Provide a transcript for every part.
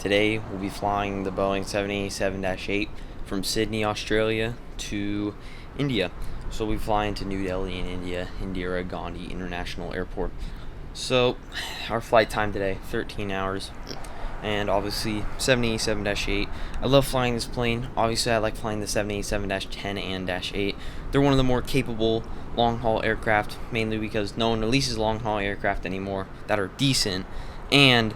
Today we'll be flying the Boeing 787-8 from Sydney, Australia to India. So we'll be flying to New Delhi in India, Indira Gandhi International Airport. So our flight time today, 13 hours. And obviously 787-8. I love flying this plane. Obviously I like flying the 787-10 and -8. They're one of the more capable long-haul aircraft, mainly because no one releases long-haul aircraft anymore that are decent. And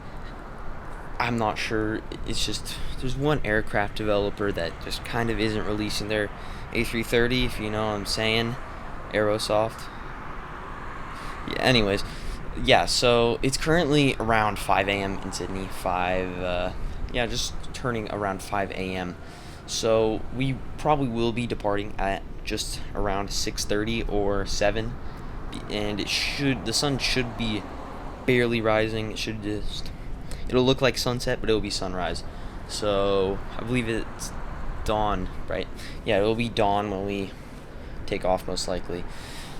I'm not sure, it's just there's one aircraft developer that just kind of isn't releasing their A330, if you know what I'm saying. Aerosoft. Yeah, anyways. Yeah, so it's currently around 5 a.m. in Sydney. Just turning around 5 a.m. So we probably will be departing at just around 6:30 or 7, and the sun should be barely rising. It'll look like sunset, but it'll be sunrise. So I believe it's dawn, right? Yeah, it'll be dawn when we take off, most likely.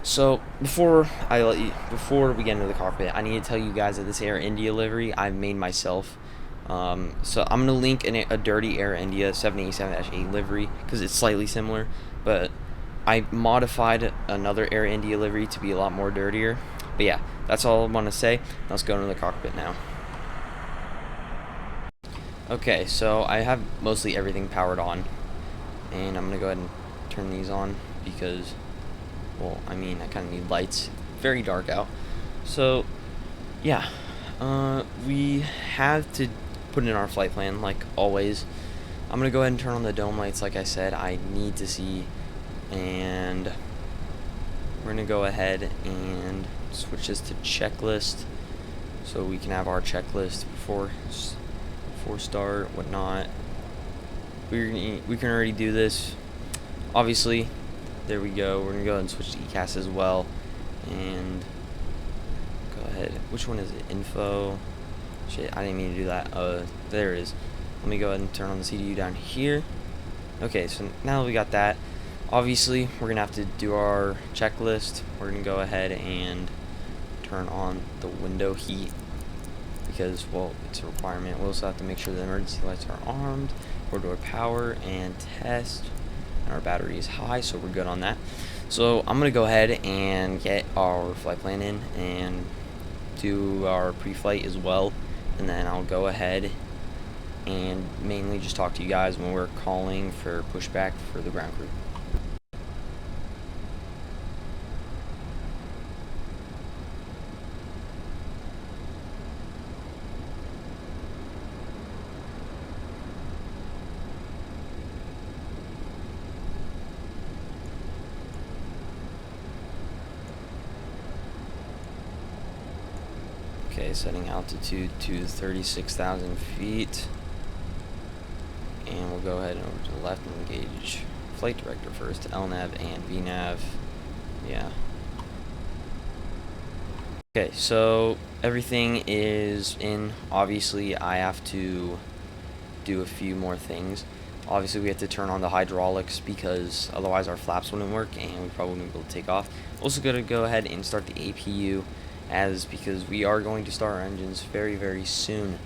So before we get into the cockpit, I need to tell you guys that this Air India livery I've made myself. So I'm gonna link a dirty Air India 787-8 livery because it's slightly similar, but I modified another Air India livery to be a lot more dirtier. But yeah, that's all I want to say. Let's go into the cockpit now. Okay, so I have mostly everything powered on, and I'm gonna go ahead and turn these on because, well, I kind of need lights. Very dark out. So yeah, we have to put in our flight plan like always. I'm gonna go ahead and turn on the dome lights like I said I need to see, and we're gonna go ahead and switch this to checklist so we can have our checklist before start, whatnot. We can already do this, obviously. There we go. We're gonna go ahead and switch to ECAS as well, and go ahead. Which one is it? Info. Shit, I didn't mean to do that. There it is. Let me go ahead and turn on the CDU down here. Okay, so now that we got that, obviously we're gonna have to do our checklist. We're gonna go ahead and turn on the window heat because, well, it's a requirement. We also have to make sure the emergency lights are armed, four-door power, and test. And our battery is high, so we're good on that. So I'm gonna go ahead and get our flight plan in and do our pre-flight as well, and then I'll go ahead and mainly just talk to you guys when we're calling for pushback for the ground crew. Okay, setting altitude to 36,000 feet. And we'll go ahead and over to the left and engage flight director first, LNAV and VNAV. Yeah. Okay, so everything is in. Obviously, I have to do a few more things. Obviously, we have to turn on the hydraulics because otherwise our flaps wouldn't work and we probably wouldn't be able to take off. Also, going to go ahead and start the APU because we are going to start our engines very, very soon.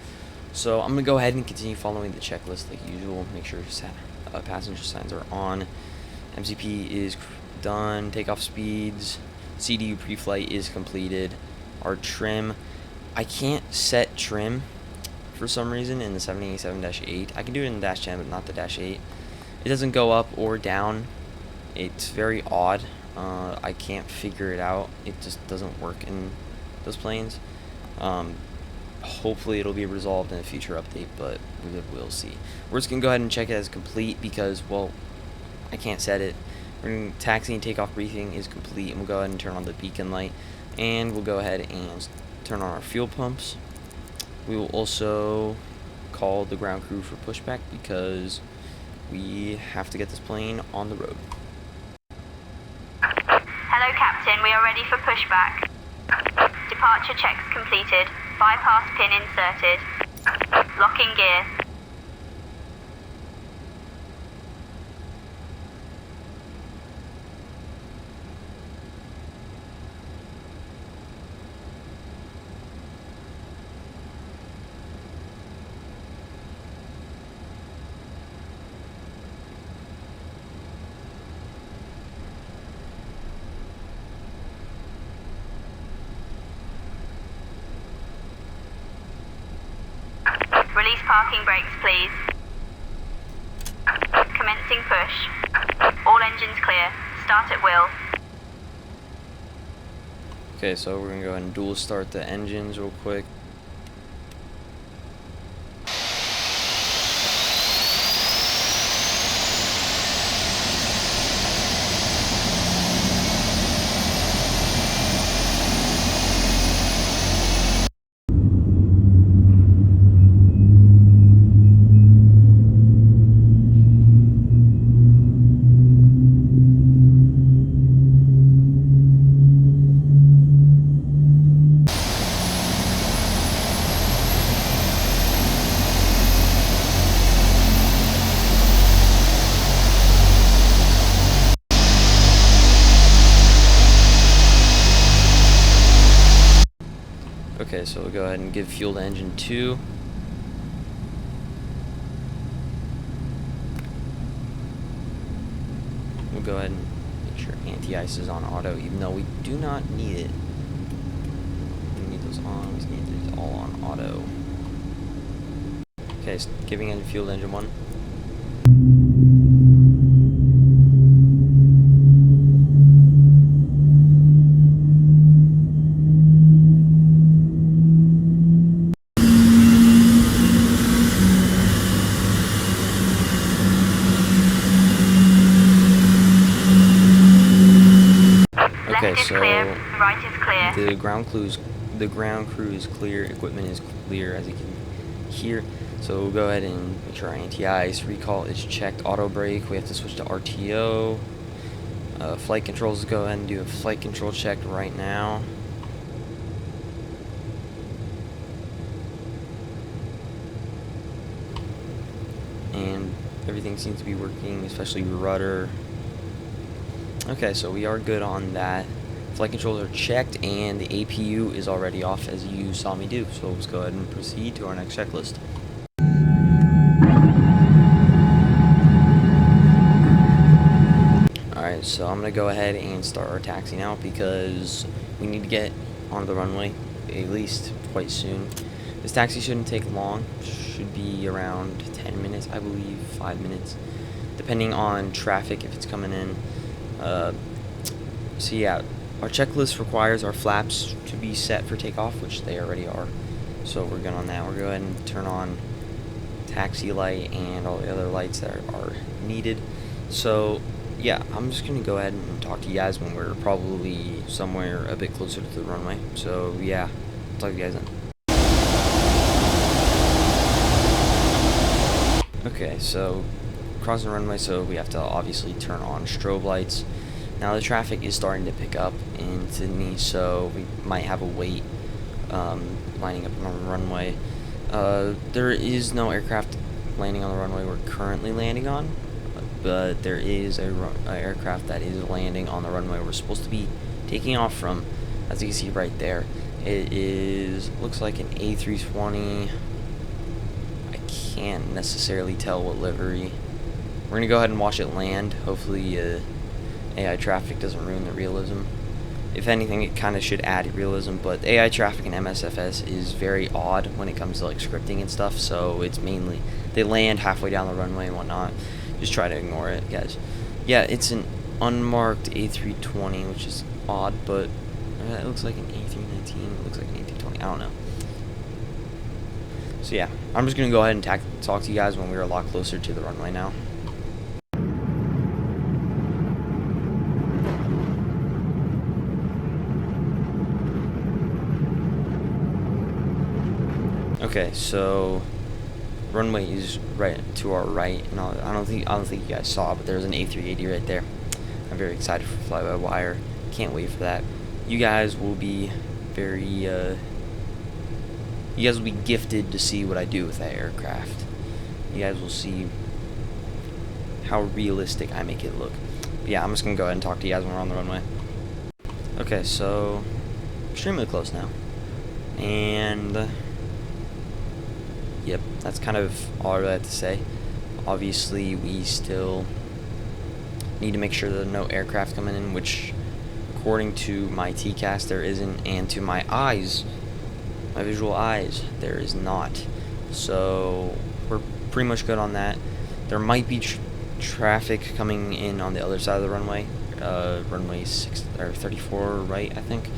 So I'm going to go ahead and continue following the checklist like usual. Make sure passenger signs are on. MCP is done. Takeoff speeds. CDU pre-flight is completed. Our trim. I can't set trim for some reason in the 787-8. I can do it in the -10, but not the -8. It doesn't go up or down. It's very odd. I can't figure it out. It just doesn't work in those planes. Hopefully it'll be resolved in a future update, but we'll see. We're just gonna go ahead and check it as complete because, well, I can't set it. Taxi and takeoff briefing is complete, and we'll go ahead and turn on the beacon light, and we'll go ahead and turn on our fuel pumps. We will also call the ground crew for pushback because we have to get this plane on the road. Hello, Captain. We are ready for pushback. Departure checks completed. Bypass pin inserted. Locking gear. Parking brakes, please. Commencing push. All engines clear. Start at will. Okay, so we're gonna go ahead and dual start the engines real quick. Okay, so we'll go ahead and give fuel to engine 2. We'll go ahead and make sure anti-ice is on auto, even though we do not need it. We need those on, we need these all on auto. Okay, so giving in fuel to engine 1. Okay, so right is clear. the ground crew is clear, equipment is clear, as you can hear. So we'll go ahead and make sure our anti-ice recall is checked. Auto brake, we have to switch to RTO. Flight controls, go ahead and do a flight control check right now. And everything seems to be working, especially rudder. Okay, so we are good on that. Flight controls are checked, and the APU is already off, as you saw me do. So let's go ahead and proceed to our next checklist. Alright, so I'm going to go ahead and start our taxi now, because we need to get onto the runway, at least quite soon. This taxi shouldn't take long. Should be around 10 minutes, I believe, 5 minutes, depending on traffic, if it's coming in. So yeah, our checklist requires our flaps to be set for takeoff, which they already are. So we're good on that. We'll go ahead and turn on taxi light and all the other lights that are needed. So yeah, I'm just gonna go ahead and talk to you guys when we're probably somewhere a bit closer to the runway. So yeah, I'll talk to you guys then. Okay, so crossing the runway, so we have to obviously turn on strobe lights. Now the traffic is starting to pick up in Sydney, so we might have a wait lining up on the runway. There is no aircraft landing on the runway we're currently landing on, but there is a aircraft that is landing on the runway we're supposed to be taking off from. As you can see right there, it looks like an A320. I can't necessarily tell what livery. We're gonna go ahead and watch it land. Hopefully AI traffic doesn't ruin the realism. If anything, it kind of should add realism, but AI traffic in MSFS is very odd when it comes to like scripting and stuff, so it's mainly they land halfway down the runway and whatnot. Just try to ignore it, guys. Yeah, it's an unmarked A320, which is odd, but it looks like an A319, it looks like an A320, I don't know. So yeah, I'm just gonna go ahead and talk to you guys when we're a lot closer to the runway now. Okay, so runway is right to our right, and I don't think you guys saw, but there's an A380 right there. I'm very excited for fly-by-wire. Can't wait for that. You guys will be very you guys will be gifted to see what I do with that aircraft. You guys will see how realistic I make it look. But yeah, I'm just gonna go ahead and talk to you guys when we're on the runway. Okay, so extremely close now, and yep, that's kind of all I really have to say. Obviously, we still need to make sure there are no aircraft coming in, which, according to my TCAS, there isn't, and to my eyes, my visual eyes, there is not. so we're pretty much good on that. There might be traffic coming in on the other side of the runway, runway 34 right, I think.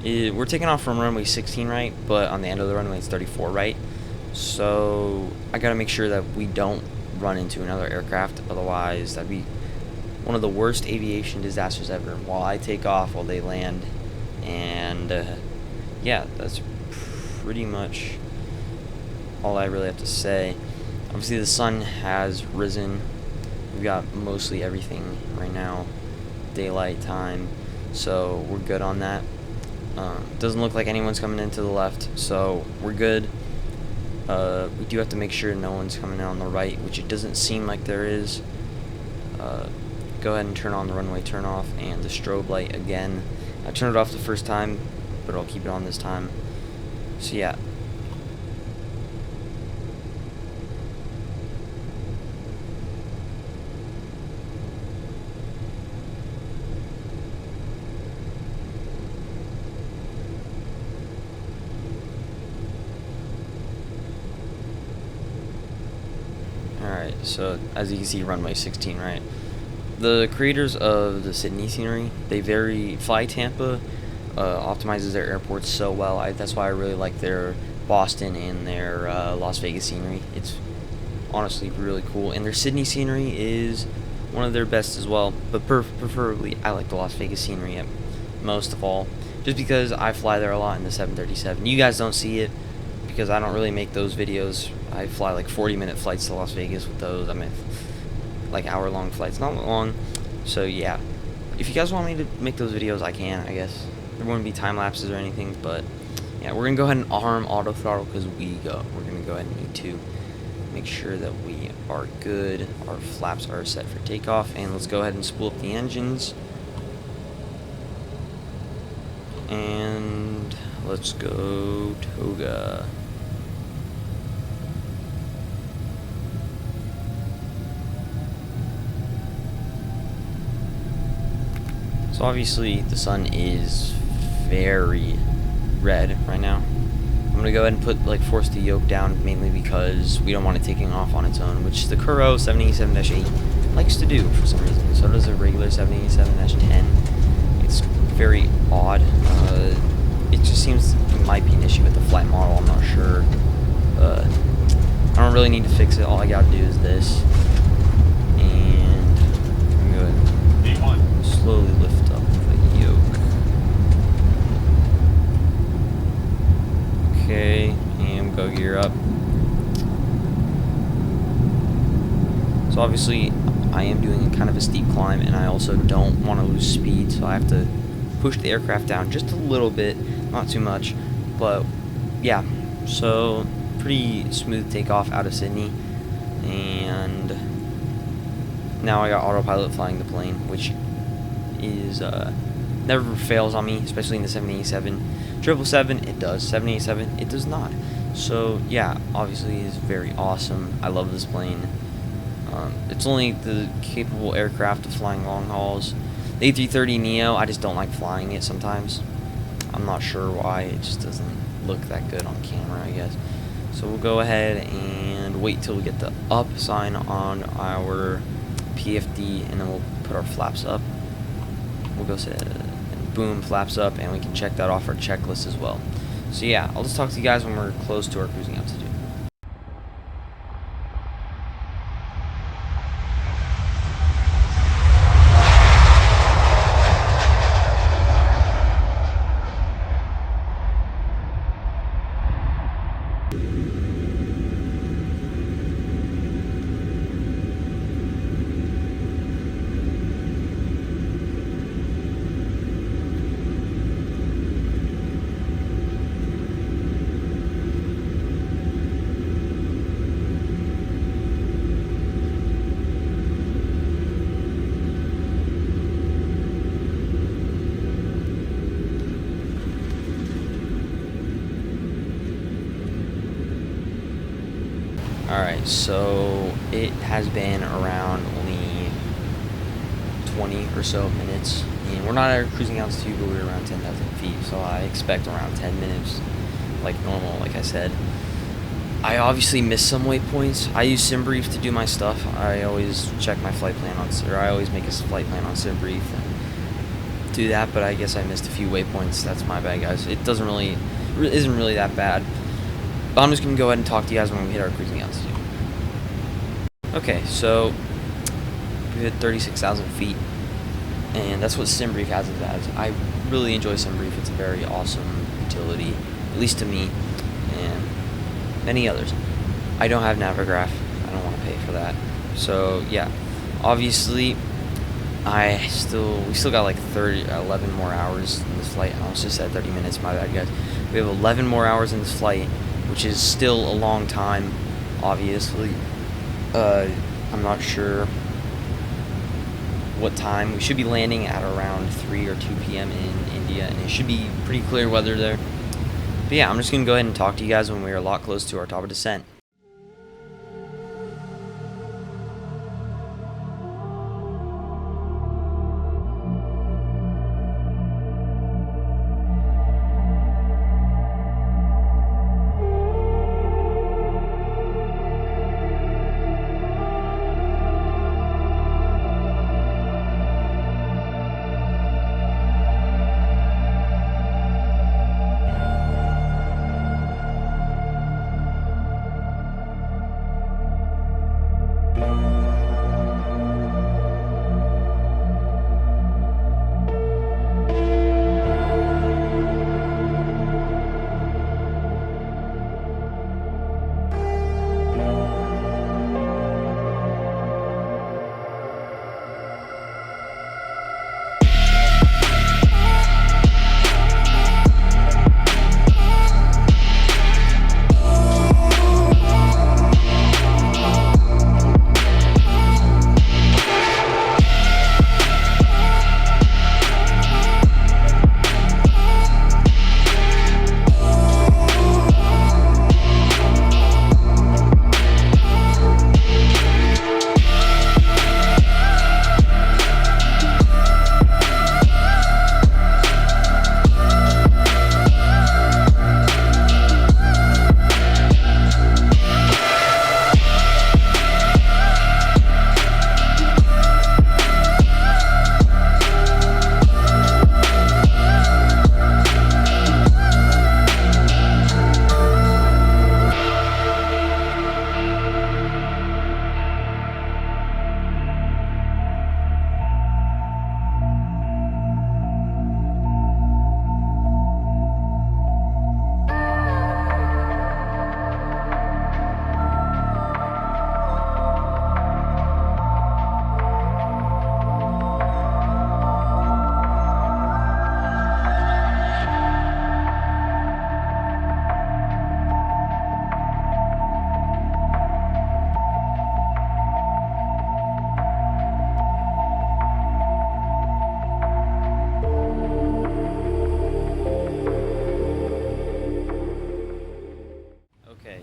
We're taking off from runway 16 right, but on the end of the runway it's 34 right. So I gotta make sure that we don't run into another aircraft, otherwise that'd be one of the worst aviation disasters ever. While I take off, while they land, and yeah, that's pretty much all I really have to say. Obviously the sun has risen. We've got mostly everything right now, daylight time, so we're good on that. Doesn't look like anyone's coming into the left, so we're good. We do have to make sure no one's coming in on the right, which it doesn't seem like there is. Go ahead and turn on the runway turn off and the strobe light again. I turned it off the first time, but I'll keep it on this time. So yeah. Alright, so as you can see, runway 16, right? The creators of the Sydney scenery, Fly Tampa optimizes their airports so well. That's why I really like their Boston and their Las Vegas scenery. It's honestly really cool. And their Sydney scenery is one of their best as well. But preferably, I like the Las Vegas scenery most of all. Just because I fly there a lot in the 737. You guys don't see it because I don't really make those videos. I fly like 40-minute flights to Las Vegas with those. I mean, like hour-long flights, not long. So yeah, if you guys want me to make those videos, I can, I guess. There won't be time lapses or anything, but yeah, we're gonna go ahead and arm auto throttle because we're gonna go ahead and need to make sure that we are good. Our flaps are set for takeoff, and let's go ahead and spool up the engines. And let's go toga. So obviously the sun is very red right now. I'm gonna go ahead and force the yoke down, mainly because we don't want it taking off on its own, which the Kuro 787-8 likes to do for some reason. So does a regular 787-10. It's very odd. It just seems it might be an issue with the flight model. I'm not sure. I don't really need to fix it. All I gotta do is this, and I'm gonna slowly lift up the yoke. Okay, and go gear up. So obviously I am doing kind of a steep climb, and I also don't want to lose speed, so I have to push the aircraft down just a little bit, not too much, but yeah. So pretty smooth takeoff out of Sydney, and now I got autopilot flying the plane, which is never fails on me, especially in the 787. 777 it does, 787 it does not. So yeah, obviously it's very awesome. I love this plane. It's only the capable aircraft of flying long hauls. The A330neo, I just don't like flying it sometimes. I'm not sure why, it just doesn't look that good on camera, I guess. So we'll go ahead and wait till we get the up sign on our PFD, and then we'll put our flaps up. We'll go set and boom, flaps up, and we can check that off our checklist as well. So yeah, I'll just talk to you guys when we're close to our cruising altitude. Alright, so it has been around only 20 or so minutes, and we're not at our cruising altitude, but we're around 10,000 feet, so I expect around 10 minutes, like normal, like I said. I obviously missed some waypoints. I use SimBrief to do my stuff. I always check my flight plan on, or I always make a flight plan on SimBrief and do that. But I guess I missed a few waypoints. That's my bad, guys. It isn't really that bad. But I'm just gonna go ahead and talk to you guys when we hit our cruising altitude. Okay, so we hit 36,000 feet, and that's what SimBrief has it as. I really enjoy SimBrief. It's a very awesome utility, at least to me, and many others. I don't have Navigraph. I don't want to pay for that. So yeah, obviously, we still got like 11 more hours in this flight. I almost just said 30 minutes. My bad, guys. We have 11 more hours in this flight, which is still a long time. Obviously, I'm not sure what time. We should be landing at around 3 or 2 p.m. in India, and it should be pretty clear weather there. But yeah, I'm just going to go ahead and talk to you guys when we're a lot close to our top of descent.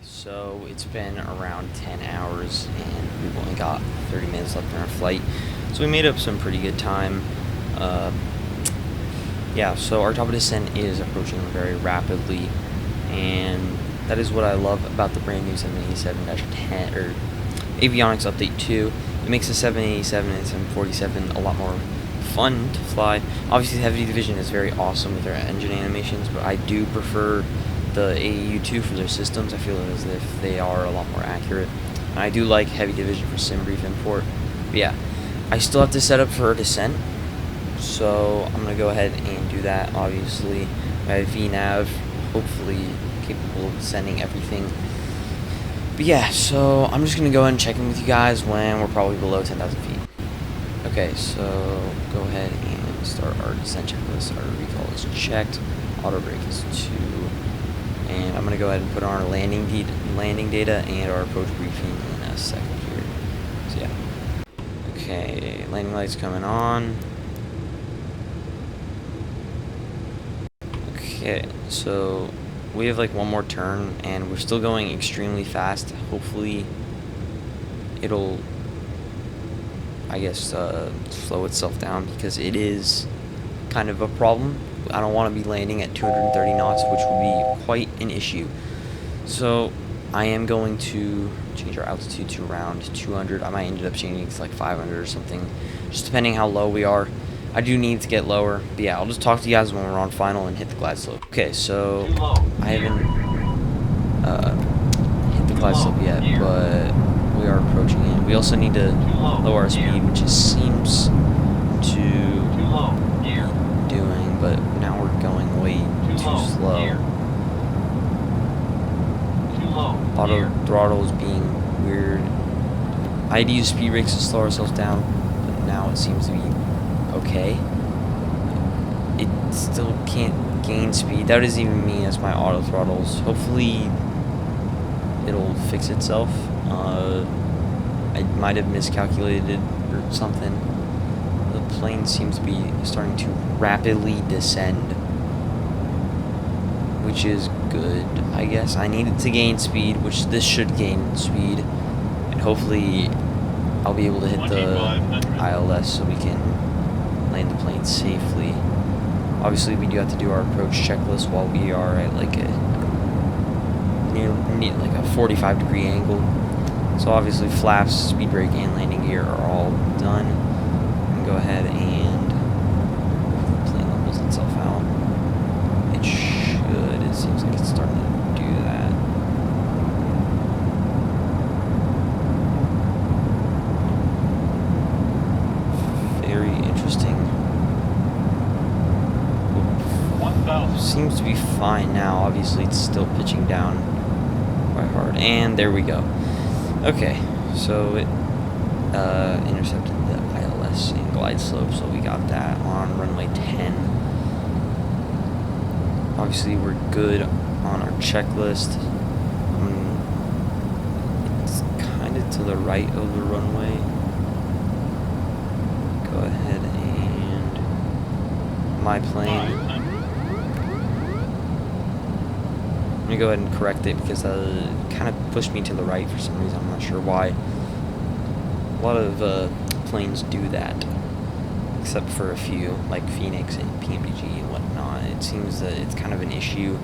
So it's been around 10 hours and we've only got 30 minutes left in our flight. So we made up some pretty good time. Yeah, so our top of descent is approaching very rapidly, and that is what I love about the brand new 787-10 or avionics update 2. It makes the 787 and 747 a lot more fun to fly. Obviously, heavy division is very awesome with their engine animations, but I do prefer the AAU2 for their systems. I feel as if they are a lot more accurate. And I do like heavy division for SimBrief import. But yeah, I still have to set up for a descent, so I'm gonna go ahead and do that. Obviously, my VNav hopefully capable of sending everything. But yeah, so I'm just gonna go ahead and check in with you guys when we're probably below 10,000 feet. Okay, so go ahead and start our descent checklist. Our recall is checked. Auto brake is 2. And I'm going to go ahead and put on our landing data and our approach briefing in a second here. So yeah. Okay, landing lights coming on. Okay, so we have like one more turn and we're still going extremely fast. Hopefully it'll, I guess, slow itself down, because it is kind of a problem. I don't want to be landing at 230 knots, which would be quite an issue. So I am going to change our altitude to around 200. I might end up changing it to like 500 or something, just depending how low we are. I do need to get lower, but yeah, I'll just talk to you guys when we're on final and hit the glide slope. Okay, so I haven't hit the glide slope yet, but we are approaching it. We also need to lower our speed, which it seems to be doing, but now we're going way too slow. Auto throttle is being weird. I had to use speed brakes to slow ourselves down, but now it seems to be okay. It still can't gain speed. That doesn't even mean as my auto throttles. Hopefully it'll fix itself. I might have miscalculated or something. The plane seems to be starting to rapidly descend, which is good, I guess. I needed to gain speed, which this should gain speed, and hopefully I'll be able to hit the ILS so we can land the plane safely. Obviously, we do have to do our approach checklist while we are at like a near like a 45-degree angle. So obviously, flaps, speed brake, and landing gear are all done. And go ahead and the plane levels itself out. It should. It seems like it's starting to do that. Very interesting. Seems to be fine now. Obviously, it's still pitching down quite hard. And there we go. Okay, so it intercepted the ILS and glide slope, so we got that on runway 10. Obviously, we're good on our checklist. It's kind of to the right of the runway. Go ahead and my plane. I'm gonna go ahead and correct it because it kind of pushed me to the right for some reason. I'm not sure why. A lot of planes do that, except for a few, like Phoenix and PMDG and whatnot. It seems that it's kind of an issue.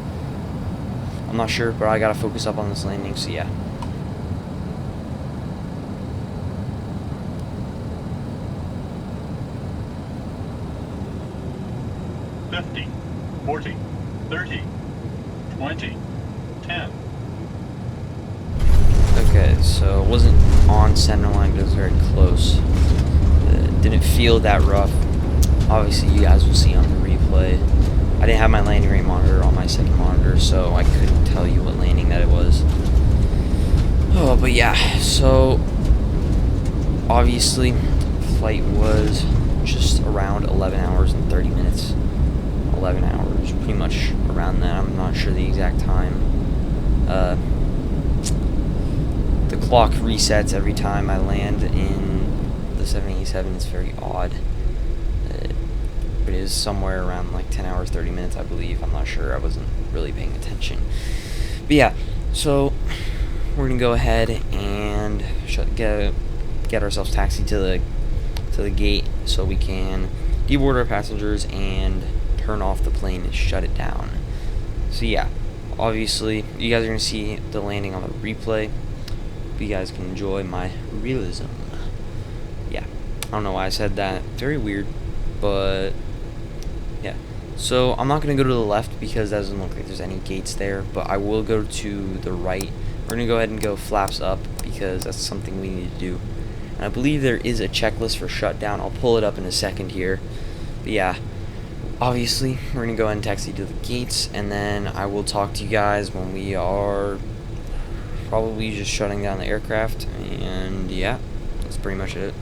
I'm not sure, but I gotta focus up on this landing, so yeah. $50, $40, $30, $20, $10. Okay, so it wasn't on center line, but it was very close. It didn't feel that rough. Obviously, you guys will see on the replay. I didn't have my landing rate monitor on my second monitor, so I couldn't tell you what landing that it was. Oh, but yeah, so obviously, flight was just around 11 hours and 30 minutes. 11 hours, pretty much around that. I'm not sure the exact time. The clock resets every time I land in the 787. It's very odd. It is somewhere around like 10 hours, 30 minutes, I believe. I'm not sure. I wasn't really paying attention. But yeah, so we're gonna go ahead and get ourselves taxied to the gate so we can deboard our passengers and turn off the plane and shut it down. So yeah, obviously you guys are gonna see the landing on the replay. You guys can enjoy my realism. Yeah, I don't know why I said that. Very weird, but yeah. So I'm not gonna go to the left because that doesn't look like there's any gates there, but I will go to the right. We're gonna go ahead and go flaps up because that's something we need to do. And I believe there is a checklist for shutdown. I'll pull it up in a second here. But yeah, obviously we're gonna go ahead and taxi to the gates, and then I will talk to you guys when we are probably just shutting down the aircraft. And yeah, that's pretty much it.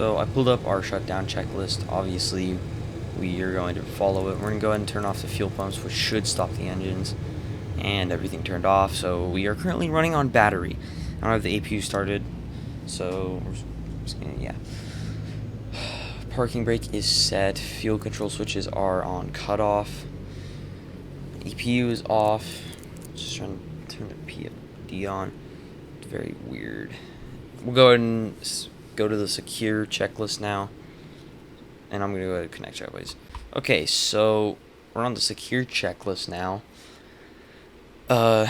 So I pulled up our shutdown checklist. Obviously, we are going to follow it. We're going to go ahead and turn off the fuel pumps, which should stop the engines, and everything turned off. So we are currently running on battery. I don't have the APU started, so we're just gonna, yeah. Parking brake is set. Fuel control switches are on cutoff. EPU is off. Just trying to turn the PFD on. It's very weird. We'll go ahead and go to the secure checklist now. And I'm going to go ahead and connect driveways. Okay, so we're on the secure checklist now. We'll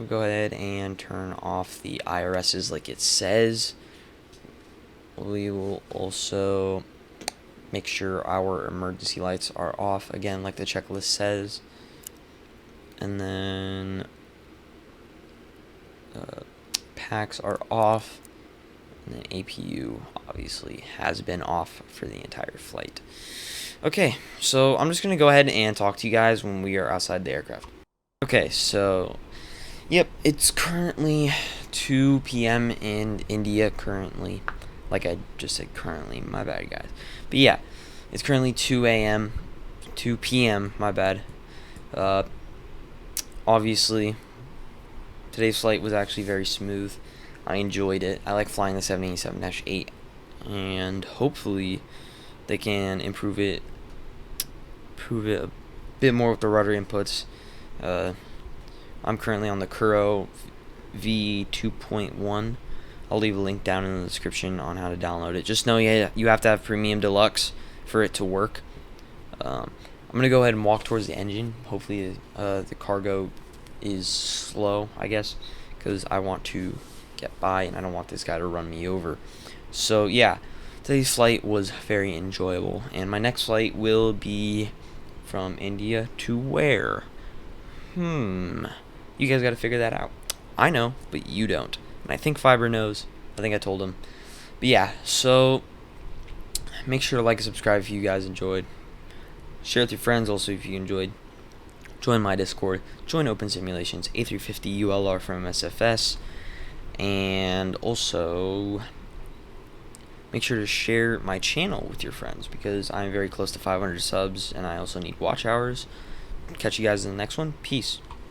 go ahead and turn off the IRSs like it says. We will also make sure our emergency lights are off again like the checklist says. And then packs are off. And the APU obviously has been off for the entire flight. Okay, so I'm just going to go ahead and talk to you guys when we are outside the aircraft. Okay, so, yep, it's currently 2 p.m. in India currently. Like I just said currently, my bad guys. But yeah, it's currently 2 p.m., my bad. Obviously, today's flight was actually very smooth. I enjoyed it. I like flying the 787-8, and hopefully they can improve it a bit more with the rudder inputs. I'm currently on the COOLER V2.1. I'll leave a link down in the description on how to download it. Just know you have to have Premium Deluxe for it to work. I'm going to go ahead and walk towards the engine. Hopefully the cargo is slow, I guess, because I want to get by and I don't want this guy to run me over. So yeah, today's flight was very enjoyable, and my next flight will be from India to where? You guys got to figure that out. I know, but you don't. And I think Fiber knows. I think I told him. But yeah, so make sure to like and subscribe if you guys enjoyed. Share with your friends also if you enjoyed. Join my Discord. Join Open Simulations. ᵁᴸᵀᴬ ULR from SFS. And also make sure to share my channel with your friends, because I'm very close to 500 subs and I also need watch hours. Catch you guys in the next one. Peace.